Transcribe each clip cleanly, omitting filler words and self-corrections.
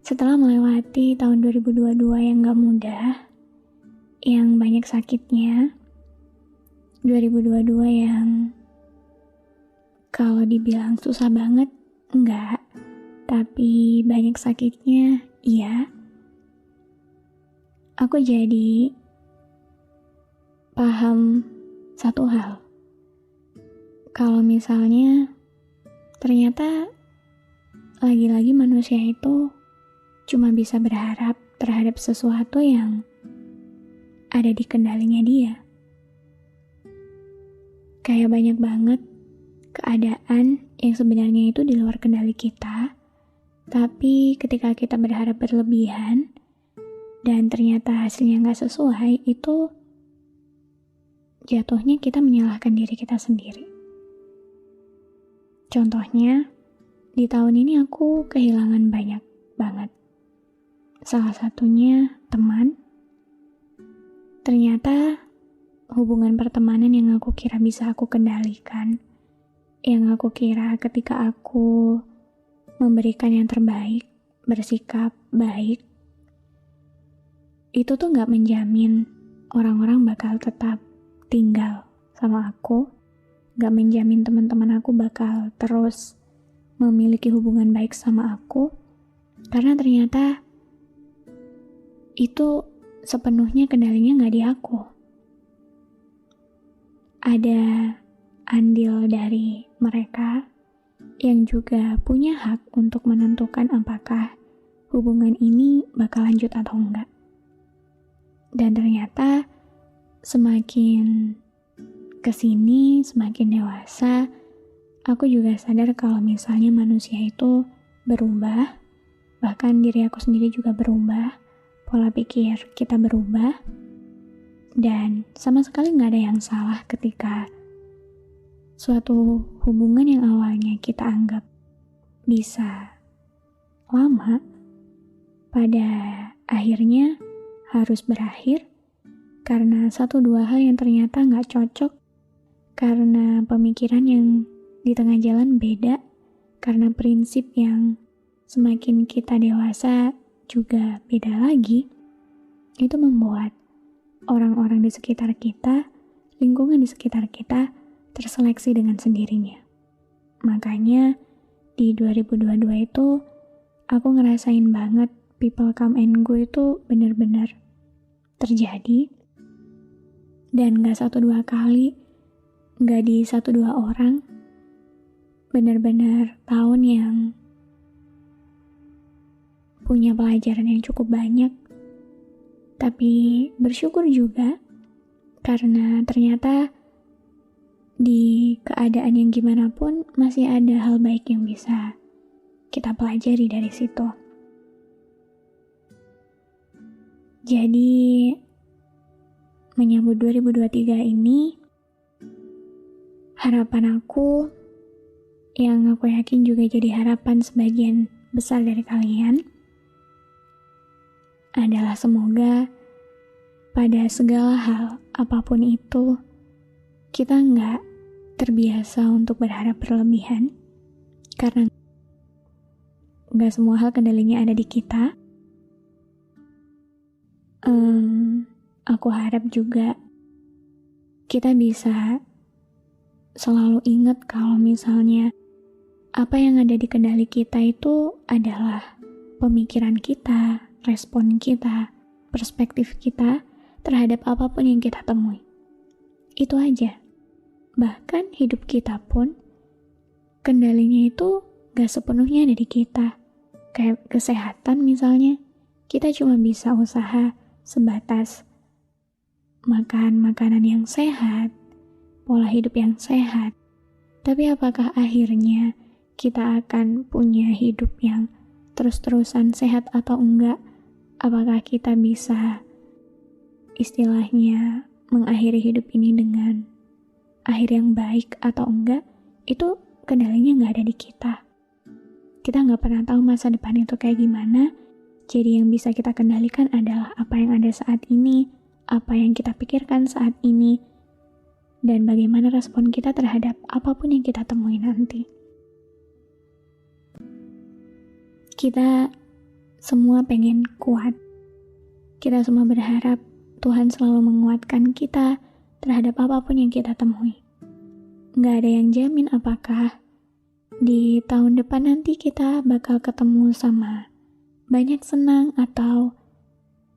Setelah melewati tahun 2022 yang gak mudah, yang banyak sakitnya, 2022 yang kalau dibilang susah banget, enggak. Tapi banyak sakitnya, iya. Aku jadi paham satu hal. Kalau misalnya ternyata lagi-lagi manusia itu cuma bisa berharap terhadap sesuatu yang ada di kendalinya dia. Kayak banyak banget keadaan yang sebenarnya itu di luar kendali kita, tapi ketika kita berharap berlebihan dan ternyata hasilnya gak sesuai, itu jatuhnya kita menyalahkan diri kita sendiri. Contohnya, di tahun ini aku kehilangan banyak banget. Salah satunya teman. Ternyata hubungan pertemanan yang aku kira bisa aku kendalikan, yang aku kira ketika aku memberikan yang terbaik, bersikap baik, itu tuh gak menjamin orang-orang bakal tetap tinggal sama aku, gak menjamin teman-teman aku bakal terus memiliki hubungan baik sama aku, karena ternyata itu sepenuhnya kendalinya gak di aku. Ada andil dari mereka yang juga punya hak untuk menentukan apakah hubungan ini bakal lanjut atau enggak. Dan ternyata semakin kesini, semakin dewasa, aku juga sadar kalau misalnya manusia itu berubah, bahkan diri aku sendiri juga berubah, pola pikir kita berubah, dan sama sekali gak ada yang salah ketika suatu hubungan yang awalnya kita anggap bisa lama, pada akhirnya harus berakhir karena satu dua hal yang ternyata gak cocok, karena pemikiran yang di tengah jalan beda, karena prinsip yang semakin kita dewasa juga beda lagi. Itu membuat orang-orang di sekitar kita, lingkungan di sekitar kita terseleksi dengan sendirinya. Makanya di 2022 itu aku ngerasain banget people come and go itu benar-benar terjadi, dan gak 1-2 kali, gak di 1-2 orang, benar-benar tahun yang punya pelajaran yang cukup banyak. Tapi bersyukur juga karena ternyata di keadaan yang gimana pun masih ada hal baik yang bisa kita pelajari dari situ. Jadi menyambut 2023 ini, harapan aku yang aku yakin juga jadi harapan sebagian besar dari kalian adalah semoga pada segala hal apapun itu kita nggak terbiasa untuk berharap berlebihan, karena nggak semua hal kendalinya ada di kita. Aku harap juga kita bisa selalu ingat kalau misalnya apa yang ada di kendali kita itu adalah pemikiran kita, respon kita, perspektif kita terhadap apapun yang kita temui. Itu aja. Bahkan hidup kita pun kendalinya itu gak sepenuhnya ada di kita. Kayak kesehatan misalnya, kita cuma bisa usaha sebatas makan makanan yang sehat, pola hidup yang sehat. Tapi apakah akhirnya kita akan punya hidup yang terus-terusan sehat atau enggak? Apakah kita bisa istilahnya mengakhiri hidup ini dengan akhir yang baik atau enggak? Itu kendalinya nggak ada di kita. Kita nggak pernah tahu masa depan itu kayak gimana. Jadi yang bisa kita kendalikan adalah apa yang ada saat ini, apa yang kita pikirkan saat ini, dan bagaimana respon kita terhadap apapun yang kita temui nanti. Kita semua pengen kuat. Kita semua berharap Tuhan selalu menguatkan kita terhadap apapun yang kita temui. Nggak ada yang jamin apakah di tahun depan nanti kita bakal ketemu sama banyak senang atau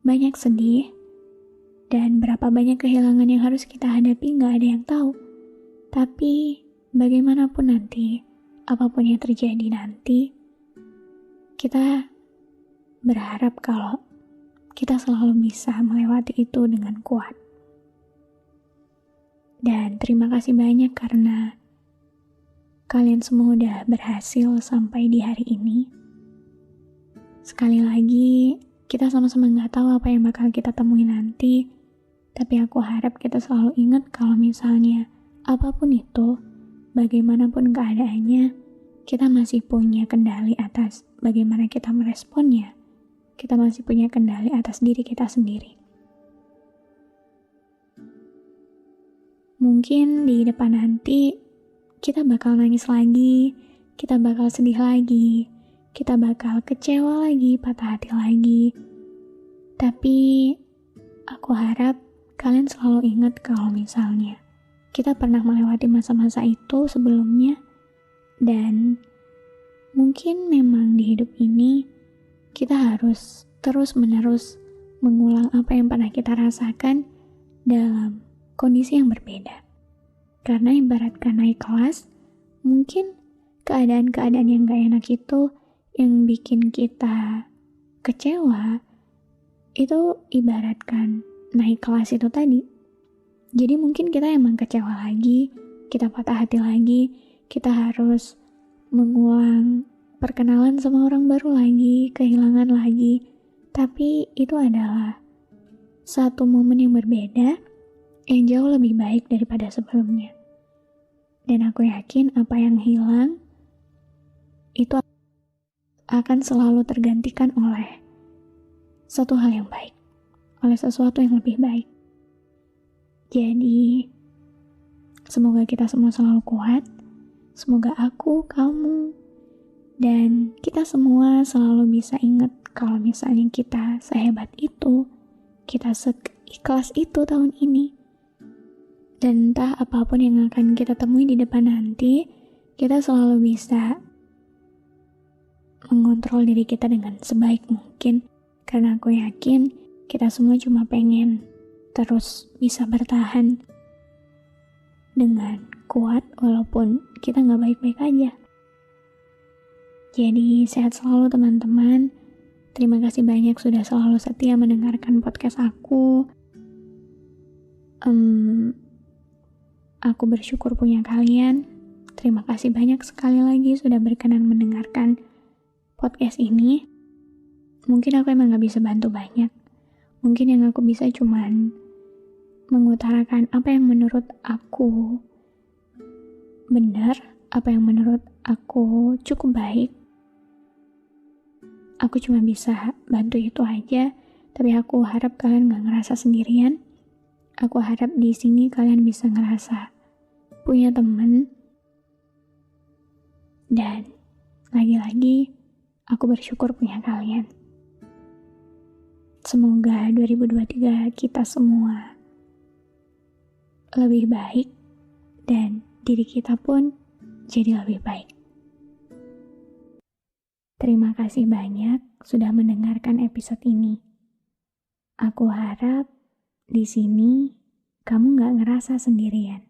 banyak sedih, dan berapa banyak kehilangan yang harus kita hadapi nggak ada yang tahu. Tapi bagaimanapun nanti, apapun yang terjadi nanti, kita berharap kalau kita selalu bisa melewati itu dengan kuat. Dan terima kasih banyak karena kalian semua udah berhasil sampai di hari ini. Sekali lagi, kita sama-sama gak tahu apa yang bakal kita temui nanti, tapi aku harap kita selalu ingat kalau misalnya apapun itu, bagaimanapun keadaannya, kita masih punya kendali atas bagaimana kita meresponnya. Kita masih punya kendali atas diri kita sendiri. Mungkin di depan nanti kita bakal nangis lagi, kita bakal sedih lagi, kita bakal kecewa lagi, patah hati lagi. Tapi aku harap kalian selalu ingat kalau misalnya kita pernah melewati masa-masa itu sebelumnya, dan mungkin memang di hidup ini kita harus terus-menerus mengulang apa yang pernah kita rasakan dalam kondisi yang berbeda. Karena ibaratkan naik kelas, mungkin keadaan-keadaan yang gak enak itu yang bikin kita kecewa, itu ibaratkan naik kelas itu tadi. Jadi mungkin kita emang kecewa lagi, kita patah hati lagi, kita harus mengulang perkenalan sama orang baru lagi, kehilangan lagi. Tapi itu adalah satu momen yang berbeda, yang jauh lebih baik daripada sebelumnya. Dan aku yakin apa yang hilang, itu akan selalu tergantikan oleh satu hal yang baik, oleh sesuatu yang lebih baik. Jadi, semoga kita semua selalu kuat, semoga aku, kamu, dan kita semua selalu bisa ingat kalau misalnya kita sehebat itu, kita seikhlas itu tahun ini. Dan entah apapun yang akan kita temui di depan nanti, kita selalu bisa mengontrol diri kita dengan sebaik mungkin. Karena aku yakin kita semua cuma pengen terus bisa bertahan dengan kuat walaupun kita gak baik-baik aja. Jadi sehat selalu teman-teman. Terima kasih banyak sudah selalu setia mendengarkan podcast aku. Aku bersyukur punya kalian. Terima kasih banyak sekali lagi sudah berkenan mendengarkan podcast ini. Mungkin aku emang gak bisa bantu banyak. Mungkin yang aku bisa cuman mengutarakan apa yang menurut aku benar, apa yang menurut aku cukup baik. Aku cuma bisa bantu itu aja, tapi aku harap kalian gak ngerasa sendirian. Aku harap di sini kalian bisa ngerasa punya teman. Dan lagi-lagi, aku bersyukur punya kalian. Semoga 2023 kita semua lebih baik dan diri kita pun jadi lebih baik. Terima kasih banyak sudah mendengarkan episode ini. Aku harap di sini kamu gak ngerasa sendirian.